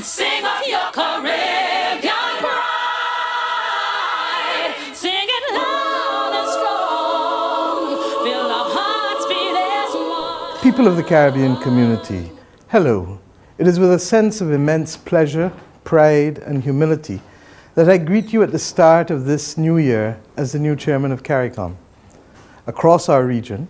and sing of your Caribbean pride. Sing it loud and strong, feel our hearts beat as one. People of the Caribbean community, hello. It is with a sense of immense pleasure, pride, and humility that I greet you at the start of this new year as the new chairman of CARICOM. Across our region,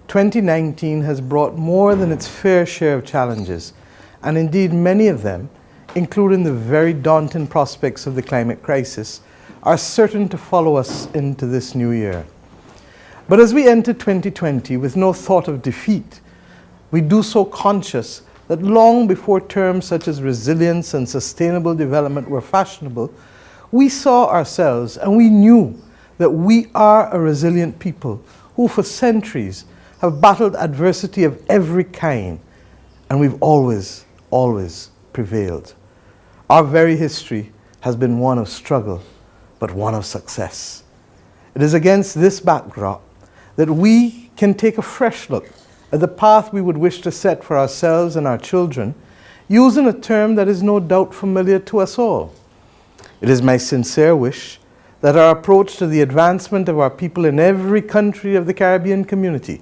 2019 has brought more than its fair share of challenges, and indeed many of them, including the very daunting prospects of the climate crisis, are certain to follow us into this new year. But as we enter 2020 with no thought of defeat, we do so conscious that long before terms such as resilience and sustainable development were fashionable, we saw ourselves and we knew that we are a resilient people who for centuries have battled adversity of every kind, and we've always prevailed. Our very history has been one of struggle, but one of success. It is against this backdrop that we can take a fresh look at the path we would wish to set for ourselves and our children, using a term that is no doubt familiar to us all. It is my sincere wish that our approach to the advancement of our people in every country of the Caribbean community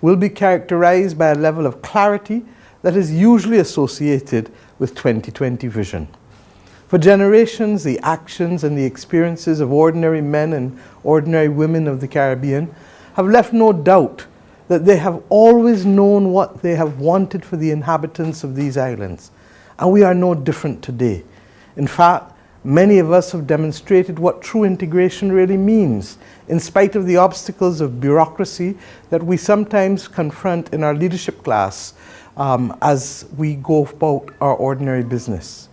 will be characterized by a level of clarity that is usually associated with 2020 vision. For generations, the actions and the experiences of ordinary men and ordinary women of the Caribbean have left no doubt that they have always known what they have wanted for the inhabitants of these islands, and we are no different today. In fact, many of us have demonstrated what true integration really means, in spite of the obstacles of bureaucracy that we sometimes confront in our leadership class as we go about our ordinary business.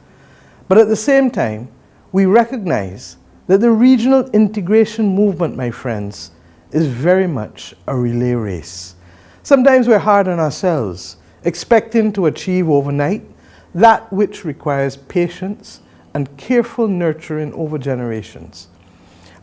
But at the same time, we recognize that the regional integration movement, my friends, is very much a relay race. Sometimes we're hard on ourselves, expecting to achieve overnight that which requires patience and careful nurturing over generations.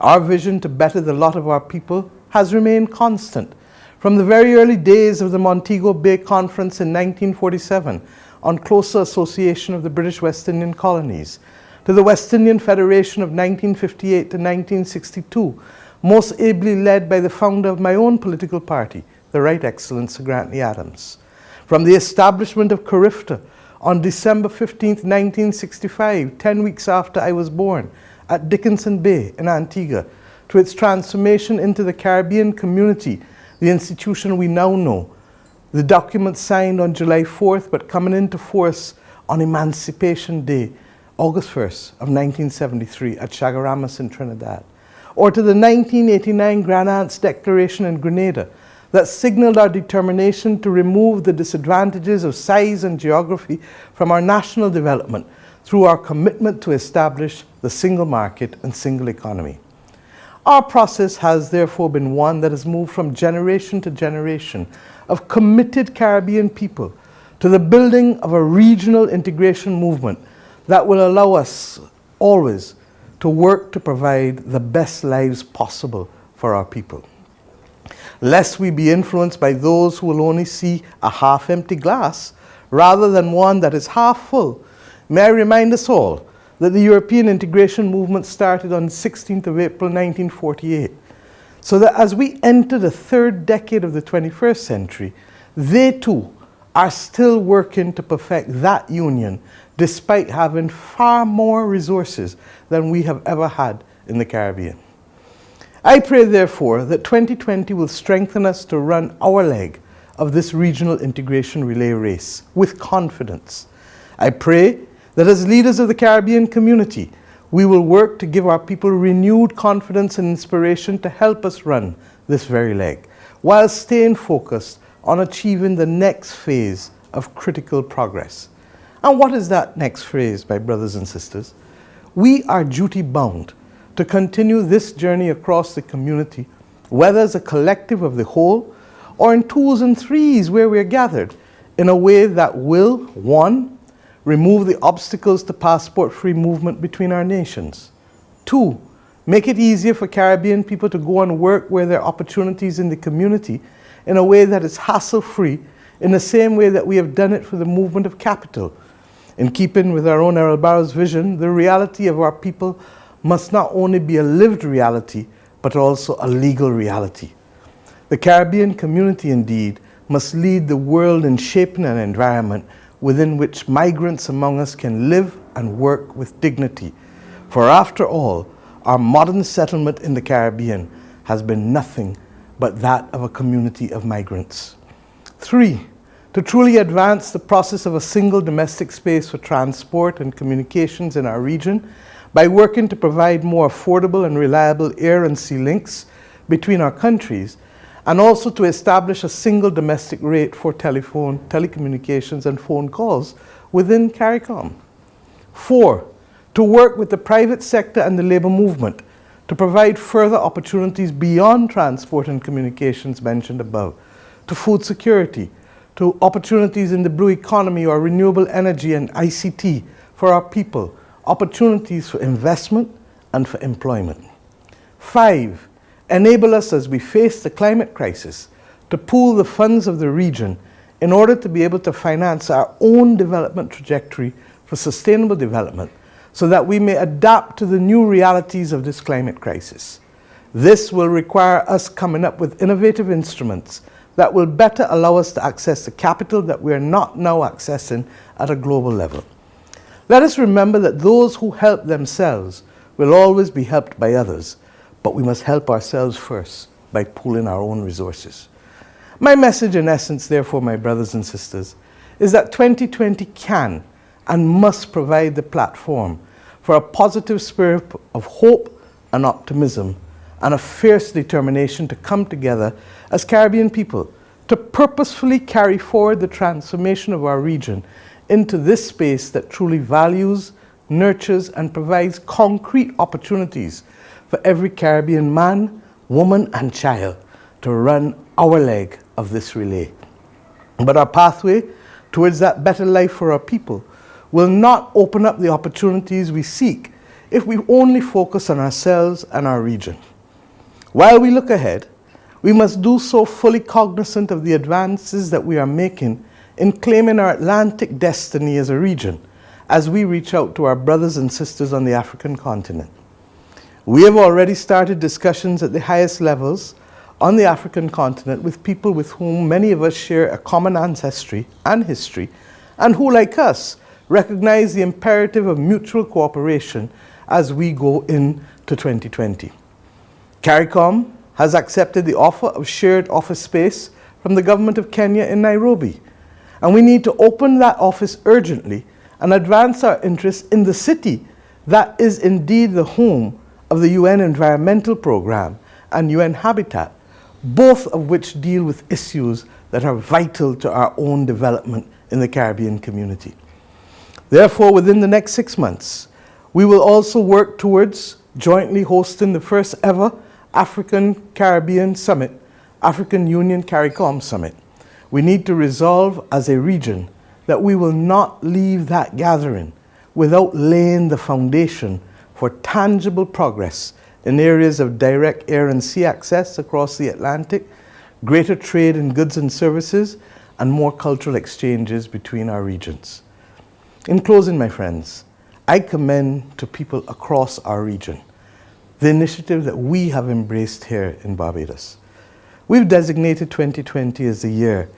Our vision to better the lot of our people has remained constant from the very early days of the Montego Bay Conference in 1947 on closer association of the British West Indian colonies, to the West Indian Federation of 1958 to 1962, most ably led by the founder of my own political party, the Right Excellent Sir Grantley Adams. From the establishment of CARIFTA on December 15, 1965, 10 weeks after I was born, at Dickinson Bay in Antigua, to its transformation into the Caribbean Community, the institution we now know, the document signed on July 4th but coming into force on Emancipation Day, August 1st of 1973 at Chaguaramas in Trinidad, or to the 1989 Grand Aunts Declaration in Grenada that signaled our determination to remove the disadvantages of size and geography from our national development through our commitment to establish the single market and single economy. Our process has therefore been one that has moved from generation to generation of committed Caribbean people to the building of a regional integration movement that will allow us always to work to provide the best lives possible for our people. Lest we be influenced by those who will only see a half-empty glass rather than one that is half full, may I remind us all that the European integration movement started on the 16th of April 1948, so that as we enter the third decade of the 21st century, they too are still working to perfect that union despite having far more resources than we have ever had in the Caribbean. I pray, therefore, that 2020 will strengthen us to run our leg of this regional integration relay race with confidence. I pray that as leaders of the Caribbean community, we will work to give our people renewed confidence and inspiration to help us run this very leg, while staying focused on achieving the next phase of critical progress. And what is that next phase, my brothers and sisters? We are duty-bound to continue this journey across the community, whether as a collective of the whole or in twos and threes where we're gathered, in a way that will, one, remove the obstacles to passport-free movement between our nations. Two, make it easier for Caribbean people to go and work where there are opportunities in the community in a way that is hassle-free, in the same way that we have done it for the movement of capital. In keeping with our own Errol Barrow's vision, the reality of our people must not only be a lived reality, but also a legal reality. The Caribbean community, indeed, must lead the world in shaping an environment within which migrants among us can live and work with dignity. For after all, our modern settlement in the Caribbean has been nothing but that of a community of migrants. 3, to truly advance the process of a single domestic space for transport and communications in our region by working to provide more affordable and reliable air and sea links between our countries, and also to establish a single domestic rate for telephone, telecommunications and phone calls within CARICOM. 4, to work with the private sector and the labour movement to provide further opportunities beyond transport and communications mentioned above, to food security, to opportunities in the blue economy or renewable energy and ICT for our people, opportunities for investment and for employment. 5, enable us as we face the climate crisis to pool the funds of the region in order to be able to finance our own development trajectory for sustainable development so that we may adapt to the new realities of this climate crisis. This will require us coming up with innovative instruments that will better allow us to access the capital that we are not now accessing at a global level. Let us remember that those who help themselves will always be helped by others, but we must help ourselves first by pooling our own resources. My message in essence, therefore, my brothers and sisters, is that 2020 can and must provide the platform for a positive spirit of hope and optimism and a fierce determination to come together as Caribbean people to purposefully carry forward the transformation of our region into this space that truly values, nurtures, and provides concrete opportunities for every Caribbean man, woman, and child to run our leg of this relay. But our pathway towards that better life for our people will not open up the opportunities we seek if we only focus on ourselves and our region. While we look ahead, we must do so fully cognizant of the advances that we are making in claiming our Atlantic destiny as a region as we reach out to our brothers and sisters on the African continent. We have already started discussions at the highest levels on the African continent with people with whom many of us share a common ancestry and history, and who, like us, recognize the imperative of mutual cooperation as we go into 2020. CARICOM has accepted the offer of shared office space from the government of Kenya in Nairobi, and we need to open that office urgently and advance our interests in the city that is indeed the home of the UN Environmental Programme and UN Habitat, both of which deal with issues that are vital to our own development in the Caribbean community. Therefore, within the next 6 months, we will also work towards jointly hosting the first ever African Caribbean Summit, African Union CARICOM Summit. We need to resolve as a region that we will not leave that gathering without laying the foundation for tangible progress in areas of direct air and sea access across the Atlantic, greater trade in goods and services, and more cultural exchanges between our regions. In closing, my friends, I commend to people across our region the initiative that we have embraced here in Barbados. We've designated 2020 as the year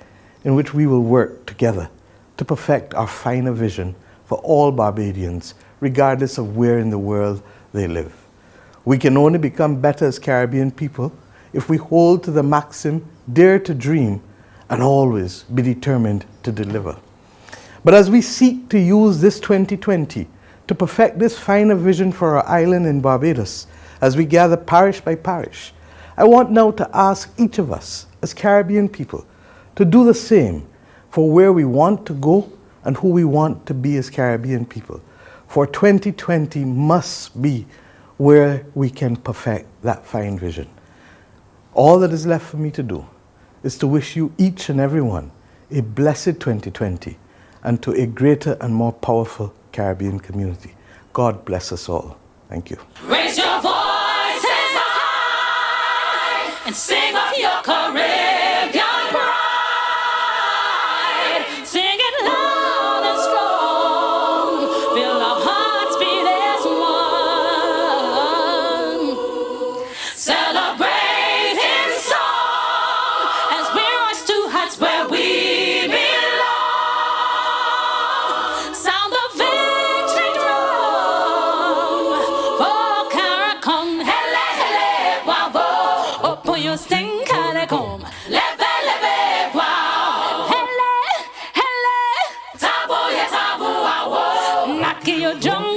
in which we will work together to perfect our finer vision for all Barbadians, regardless of where in the world they live. We can only become better as Caribbean people if we hold to the maxim, dare to dream, and always be determined to deliver. But as we seek to use this 2020 to perfect this finer vision for our island in Barbados, as we gather parish by parish, I want now to ask each of us as Caribbean people to do the same for where we want to go and who we want to be as Caribbean people. For 2020 must be where we can perfect that fine vision. All that is left for me to do is to wish you each and every one a blessed 2020 and to a greater and more powerful Caribbean community. God bless us all. Thank you. Raise your voices high and sing of your Caribbean pride. Sing it loud and strong. your jungle.